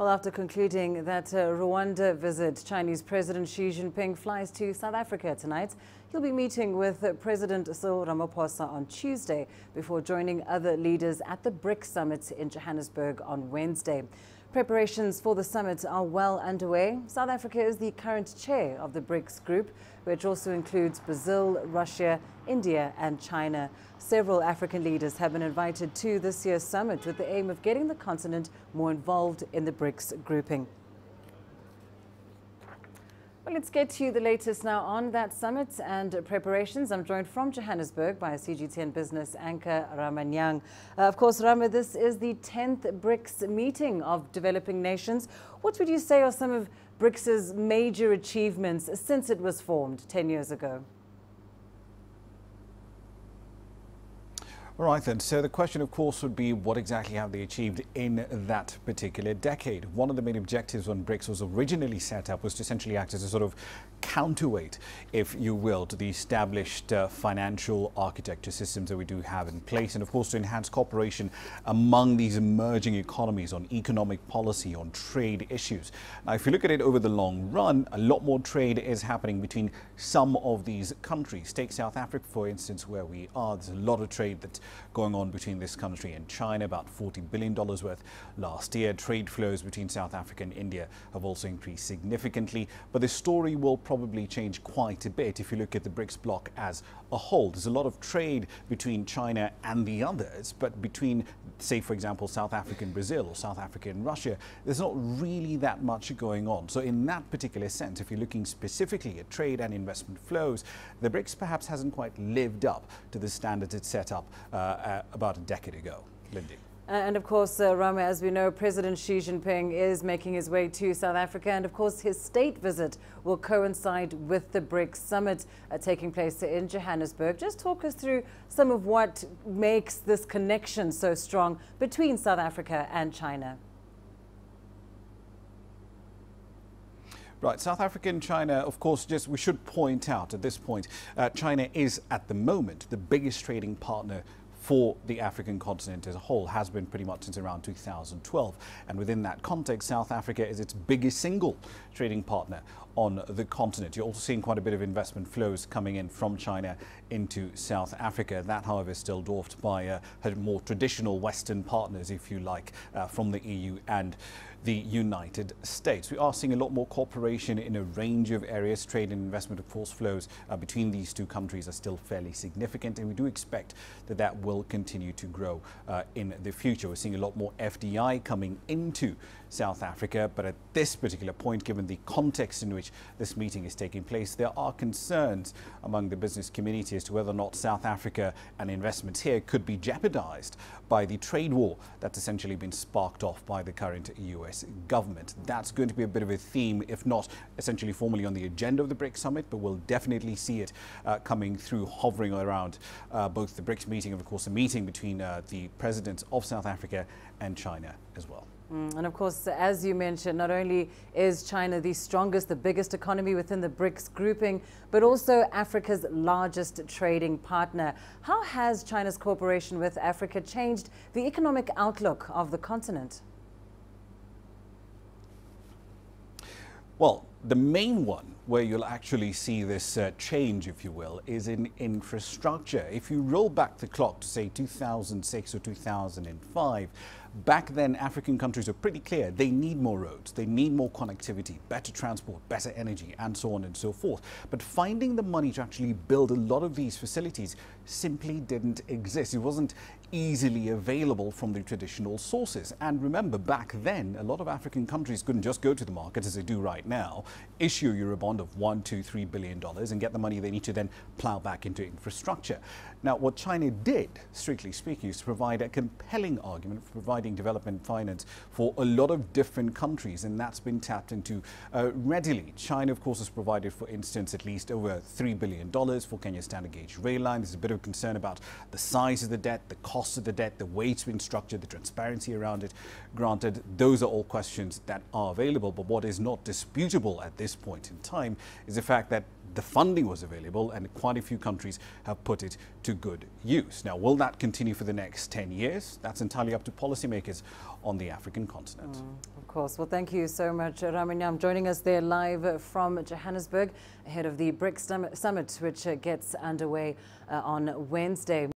Well, after concluding that Rwanda visit, Chinese President Xi Jinping flies to South Africa tonight. He'll be meeting with President Cyril Ramaphosa on Tuesday before joining other leaders at the BRICS Summit in Johannesburg on Wednesday. Preparations for the summit are well underway. South Africa is the current chair of the BRICS group, which also includes Brazil, Russia, India and China. Several African leaders have been invited to this year's summit with the aim of getting the continent more involved in the BRICS grouping. Well, let's get to the latest now on that summit and preparations. I'm joined from Johannesburg by CGTN business anchor Rama Nyang. Of course, Rama, this is the 10th BRICS meeting of developing nations. What would you say are some of BRICS's major achievements since it was formed 10 years ago? All right then, so the question of course would be what exactly have they achieved in that particular decade? One of the main objectives when BRICS was originally set up was to essentially act as a sort of counterweight, if you will, to the established financial architecture systems that we do have in place, and of course to enhance cooperation among these emerging economies on economic policy, on trade issues. Now, if you look at it over the long run, a lot more trade is happening between some of these countries. Take South Africa, for instance, where we are. There's a lot of trade that's going on between this country and China, about $40 billion worth last year. Trade flows between South Africa and India have also increased significantly, but the story will probably change quite a bit if you look at the BRICS bloc as a whole. There's a lot of trade between China and the others, but between, say, for example, South Africa and Brazil or South Africa and Russia, there's not really that much going on. So in that particular sense, if you're looking specifically at trade and investment flows, the BRICS perhaps hasn't quite lived up to the standards it set up about a decade ago. Lindy. And of course, Rama, as we know, President Xi Jinping is making his way to South Africa. And of course, his state visit will coincide with the BRICS summit taking place in Johannesburg. Just talk us through some of what makes this connection so strong between South Africa and China. Right, South Africa and China, of course, we should point out at this point, China is at the moment the biggest trading partner for the African continent as a whole, has been pretty much since around 2012. And within that context, South Africa is its biggest single trading partner on the continent. You're also seeing quite a bit of investment flows coming in from China into South Africa. That, however, is still dwarfed by her more traditional Western partners, if you like, from the EU and the United States. We are seeing a lot more cooperation in a range of areas. Trade and investment, of course, flows between these two countries are still fairly significant, and we do expect that that will continue to grow in the future. We're seeing a lot more FDI coming into South Africa, but at this particular point, given the context in which this meeting is taking place, there are concerns among the business community as to whether or not South Africa and investments here could be jeopardized by the trade war that's essentially been sparked off by the current US government. That's going to be a bit of a theme, if not essentially formally on the agenda of the BRICS summit, but we'll definitely see it coming through, hovering around both the BRICS meeting and, of course, a meeting between the presidents of South Africa and China as well. And of course, as you mentioned, not only is China the strongest, the biggest economy within the BRICS grouping, but also Africa's largest trading partner. How has China's cooperation with Africa changed the economic outlook of the continent? Well, the main one where you'll actually see this change, if you will, is in infrastructure. If you roll back the clock to, say, 2006 or 2005, back then African countries were pretty clear they need more roads, they need more connectivity, better transport, better energy, and so on and so forth. But finding the money to actually build a lot of these facilities simply didn't exist. It wasn't easily available from the traditional sources. And remember, back then, a lot of African countries couldn't just go to the market as they do right now, issue a Eurobond of $1, $2, $3 billion and get the money they need to then plow back into infrastructure. Now, what China did, strictly speaking, is to provide a compelling argument for providing development finance for a lot of different countries, and that's been tapped into readily. China, of course, has provided, for instance, at least over $3 billion for Kenya's standard gauge rail line. There's a bit of concern about the size of the debt, the cost of the debt, the way it's been structured, the transparency around it. Granted, those are all questions that are available, but what is not disputable at this point in time is the fact that the funding was available, and quite a few countries have put it to good use. Now, will that continue for the next 10 years? That's entirely up to policymakers on the African continent. Of course. Well, thank you so much, Ramanyam, joining us there live from Johannesburg ahead of the BRICS Summit, which gets underway on Wednesday.